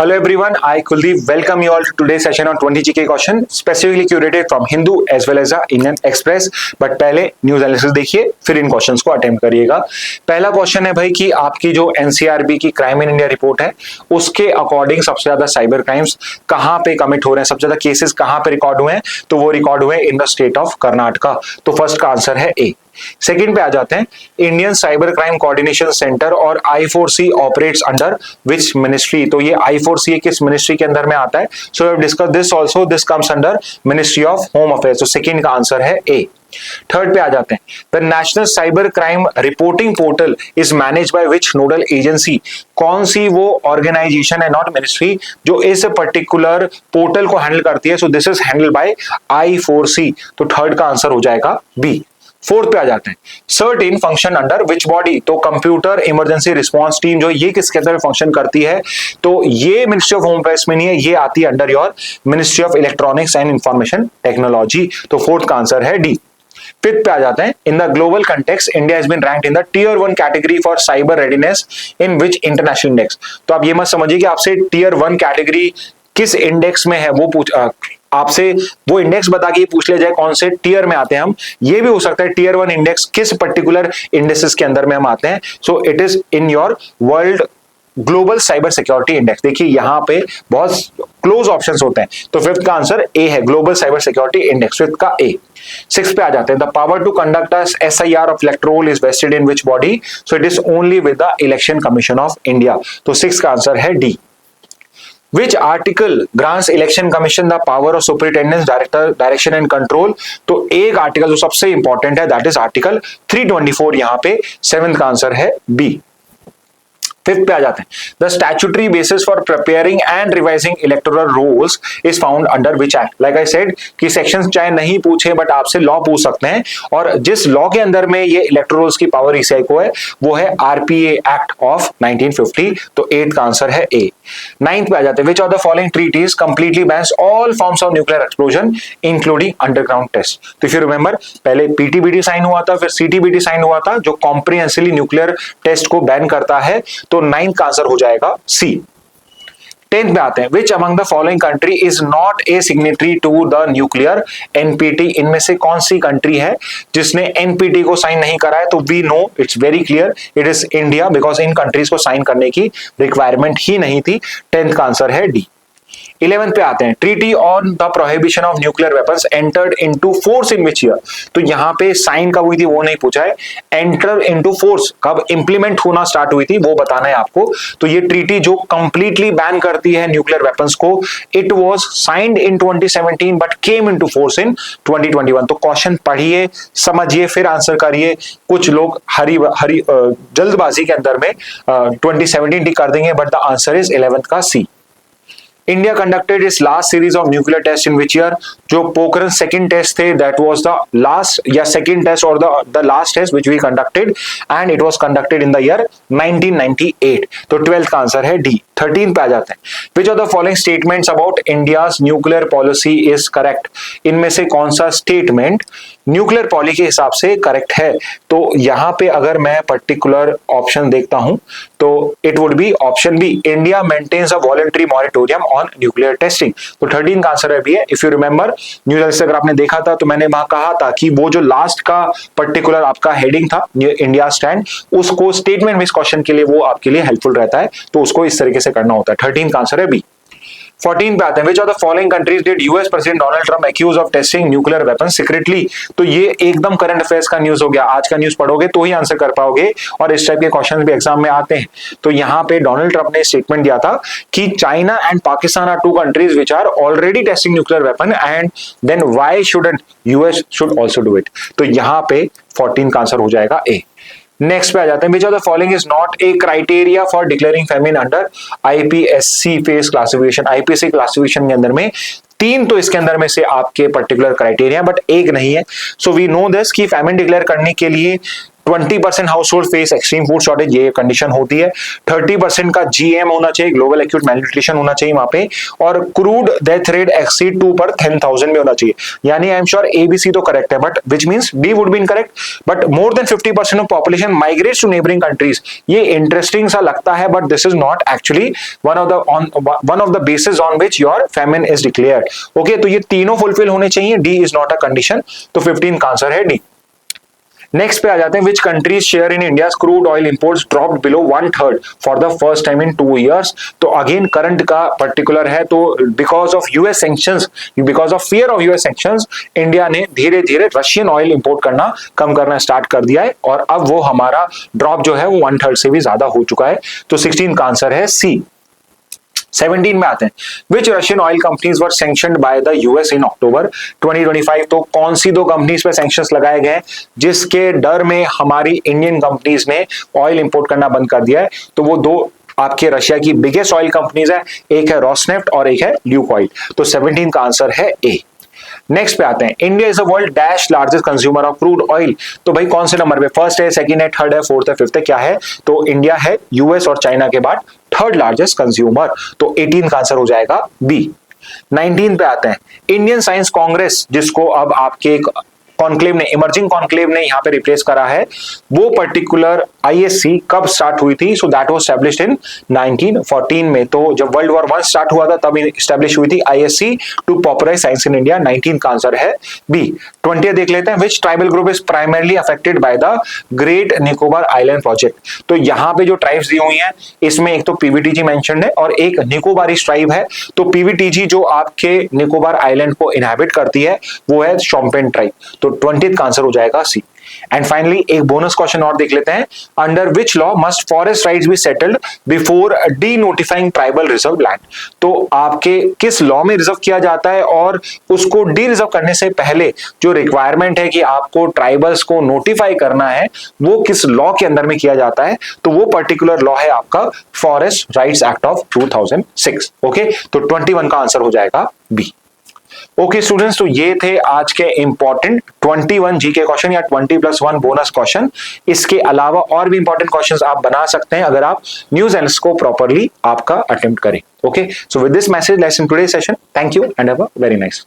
Hello everyone, I Kuldeep welcome you all to today's session on 20 GK question specifically curated from Hindu as well as Indian Express। But पहले news analysis देखिए फिर इन questions को attempt करिएगा। पहला question है भाई कि आपकी जो एनसीआरबी की क्राइम इन इंडिया रिपोर्ट है उसके अकॉर्डिंग सबसे ज्यादा साइबर क्राइम्स कहां पे कमिट हो रहे हैं, सबसे ज्यादा केसेस कहां पे रिकॉर्ड हुए हैं, तो वो रिकॉर्ड हुए in the state of Karnataka. तो फर्स्ट का आंसर है ए। सेकंड पे आ जाते हैं, Indian cyber crime coordination centre और I4C operates under which ministry. तो ये I4C किस मिनिस्ट्री के अंदर में आता है? So we have discussed this also, this comes under ministry of home affairs. तो सेकंड का आंसर है ए। थर्ड पे आ जाते हैं, the national cyber crime reporting portal is manage by which nodal agency. कौन सी वो ऑर्गेनाइजेशन है, नॉट मिनिस्ट्री, जो इस पर्टिकुलर पोर्टल को हैंडल करती है? So this is handle bye I4C। तो थर्ड का आंसर हो जाएगा बी। फोर्थ पे आ जाते हैं, CERT in function under which body. तो कंप्यूटर इमरजेंसी रिस्पांस टीम जो ये किसके अंदर फंक्शन करती है? तो ये मिनिस्ट्री ऑफ होम अफेयर्स में नहीं है, ये आती है under your ministry of electronics and information technology. तो फोर्थ का आंसर है डी। फिफ्थ पे आ जाते हैं, in the global context India has been ranked in the tier 1 category for cyber readiness in which international index. तो आप ये मत समझिए कि आपसे टियर 1 कैटेगरी किस इंडेक्स में है वो आपसे वो इंडेक्स बता के पूछ लिया जाए कौन से टियर में आते हैं हम। ये भी हो सकता है टियर 1 इंडेक्स किस पर्टिकुलर इंडेक्सेस के अंदर में हम आते हैं। सो it is in your world global cyber security index. देखिए यहां पे बहुत क्लोज ऑप्शंस होते हैं, तो फिफ्थ का आंसर ए है, global cyber security index, fifth का ए। सिक्स पे आ जाते हैं, the power to conduct SIR of electoral is vested in which body. So it is only with the election commission of India. तो six का answer है D. Which article grants election commission the power of superintendence, direction and control? तो एक article जो सबसे important है that is article 324, यहां पे सेवेंथ का आंसर है बी। फिफ्थ पे आ जाते हैं, the statutory basis for preparing and revising electoral rolls is found under which act. Like I said कि सेक्शंस चाहे नहीं पूछे बट आपसे लॉ पूछ सकते हैं, और जिस लॉ के अंदर में ये इलेक्टोरल रोल्स की पावर ईसीआई को है वो है RPA एक्ट ऑफ 1950। तो 8 का आंसर है ए। नाइन्थ पे आ जाते हैं, which of the following treaties completely bans all forms of nuclear explosion including underground test. तो इफ यू रिमेंबर, पहले PTBT साइन हुआ था, फिर CTBT साइन हुआ था, जो कॉम्प्रिहेंसिवली न्यूक्लियर टेस्ट को बैन करता है। तो 9th का आंसर हो जाएगा सी। 10th में आते हैं, which among the following country is not a signatory to the nuclear NPT। इनमें से कौन सी कंट्री है जिसने NPT को साइन नहीं करा है? तो we know it's very clear, it is India, because इन कंट्रीज को साइन करने की रिक्वायरमेंट ही नहीं थी। 10th का आंसर है डी। 11th पे आते हैं, treaty on the prohibition of nuclear weapons entered into force in which year. तो यहां पे साइन कब हुई थी वो नहीं पूछा है, एंटर इनटू फोर्स कब इंप्लीमेंट होना स्टार्ट हुई थी वो बताना है आपको। तो ये ट्रीटी जो कंप्लीटली बैन करती है न्यूक्लियर वेपन्स को, it was signed in 2017 but came into force in 2021। तो क्वेश्चन पढ़िए, समझिए, फिर आंसर करिए। कुछ लोग जल्दबाजी के अंदर में 2017 टिक कर देंगे, but the answer is 11th का सी। India conducted its last series of nuclear tests in which year? जो पोखरण सेकंड टेस्ट थे, that was the last या second test or the last test which we conducted and it was conducted in the year 1998। तो 12th का answer है D. 13 पे आ जाते हैं, which of the following statements about India's nuclear policy is correct? इनमें से कौन सा स्टेटमेंट न्यूक्लियर पॉलिसी के हिसाब से करेक्ट है? तो यहां पे अगर मैं पर्टिकुलर ऑप्शन देखता हूं तो it would be option B, India maintains a voluntary moratorium on nuclear testing. तो 13 का आंसर है बी है। इफ यू रिमेंबर न्यूज अगर आपने देखा था तो मैंने वहां कहा था कि वो जो लास्ट का पर्टिकुलर आपका हेडिंग था इंडिया स्टैंड, उसको स्टेटमेंट बेस्ड क्वेश्चन के लिए वो आपके लिए हेल्पफुल रहता है, तो उसको इस तरीके से करना होता है। 13 का आंसर है बी। 14 पे आते हैं, which of the following countries did US president Donald Trump accuse of testing nuclear weapons secretly. तो ये एकदम करंट अफेयर्स का न्यूज हो गया, आज का न्यूज पढ़ोगे तो ही आंसर कर पाओगे, और इस टाइप के क्वेश्चंस भी एग्जाम में आते हैं। तो यहाँ पे डोनाल्ड ट्रम्प ने स्टेटमेंट दिया था कि China and Pakistan are two countries which are already testing nuclear weapon and then why shouldn't US should also do it. तो यहाँ पे 14 का आंसर हो जाएगा ए। नेक्स्ट पे आ जाते हैं, which of the following is not a criteria for declaring famine under IPSC phase classification. IPSC classification के अंदर में 3 तो इसके अंदर में से आपके पर्टिकुलर क्राइटेरिया, बट एक नहीं है। सो वी नो दिस कि फेमिन डिक्लेयर करने के लिए 20% house hold face extreme food shortage, ये कंडीशन होती है। 30% का जीएम होना चाहिए, ग्लोबल एक्यूट मैलन्यूट्रिशन होना चाहिए वहां पे, और क्रूड डेथ रेट एक्सीड 2 पर 10,000 में होना चाहिए। यानी आई एम श्योर एबीसी तो करेक्ट है, but which means D would be incorrect. But more than 50% of population migrates to neighbouring countries, ये इंटरेस्टिंग सा लगता है, but this is not actually one of the basis on which your famine is declared. Okay, तो ये तीनों fulfil होने चाहिए, D is not a condition, तो 15 का आंसर है डी। नेक्स्ट पे आ जाते हैं, which countries share in India crude oil imports dropped below 1/3 for the first time in 2 years। तो अगेन करंट का पर्टिकुलर है, तो because of US sanctions, because of fear of US sanctions, India ने धीरे धीरे रशियन ऑयल इंपोर्ट करना कम करना start कर दिया है, और अब वो हमारा ड्रॉप जो है वो 1/3 से भी ज्यादा हो चुका है, तो 16 का आंसर है सी। 17 में आते हैं, which Russian oil companies were sanctioned by the US in October 2025। तो कौन सी दो कंपनीज पे सैंक्शंस लगाए गए जिसके डर में हमारी इंडियन कंपनीज ने ऑयल इंपोर्ट करना बंद कर दिया है? तो वो दो आपके रशिया की बिगेस्ट ऑयल कंपनीज है, एक है रोसनेफ्ट और एक है ल्यूकॉइल, तो 17 का आंसर है ए। नेक्स्ट पे आते हैं, India is a world dash largest consumer of crude oil. तो भाई कौन से नंबर पे, फर्स्ट है, सेकंड है, थर्ड है, फोर्थ है, फिफ्थ है, क्या है? तो इंडिया है यूएस और चाइना के बाद थर्ड लार्जेस्ट कंज्यूमर, तो 18 का आंसर हो जाएगा बी। 19 पे आते हैं, इंडियन साइंस कांग्रेस, जिसको अब आपके कॉन्क्लेव ने, इमर्जिंग कॉन्क्लेव ने यहाँ पे रिप्लेस करा है, वो पर्टिकुलर आईएससी कब स्टार्ट हुई थी? So that was established in 1914 में। तो जब वर्ल्ड वॉर 1 स्टार्ट हुआ था तब एस्टैब्लिश हुई थी ISC to popularise science in India. 19 का आंसर है बी। 20 देख लेते हैं, which tribal group is primarily affected by the great Nicobar island project. तो यहाँ पे जो ट्राइब्स दी हुई हैं, इसमें एक तो पीवीटीजी मेंशन्ड है और एक निकोबारी ट्राइब है। तो पीवीटीजी जो आपके निकोबार आइलैंड को इनहैबिट करती है वो है शोम्पेन ट्राइब, तो 20 का आंसर हो जाएगा सी। एंड फाइनली एक बोनस क्वेश्चन और देख लेते हैं, under which law must forest rights be settled before D notifying tribal reserve land. तो आपके किस लॉ में रिजर्व किया जाता है और उसको डी रिजर्व करने से पहले जो रिक्वायरमेंट है कि आपको ट्राइबल्स को नोटिफाई करना है, वो किस लॉ के अंदर में किया जाता है? तो वो पर्टिकुलर लॉ है आपका forest rights act of 2006। Okay, तो 21 का आंसर हो जाएगा बी। ओके स्टूडेंट्स, तो ये थे आज के इंपॉर्टेंट 21 जीके क्वेश्चन या 20+1 बोनस क्वेश्चन। इसके अलावा और भी इंपॉर्टेंट क्वेश्चंस आप बना सकते हैं अगर आप न्यूज एनालिसिस को प्रॉपर्ली आपका अटेम्प्ट करें। Okay, so with this message let's end today session. Thank you and have a very nice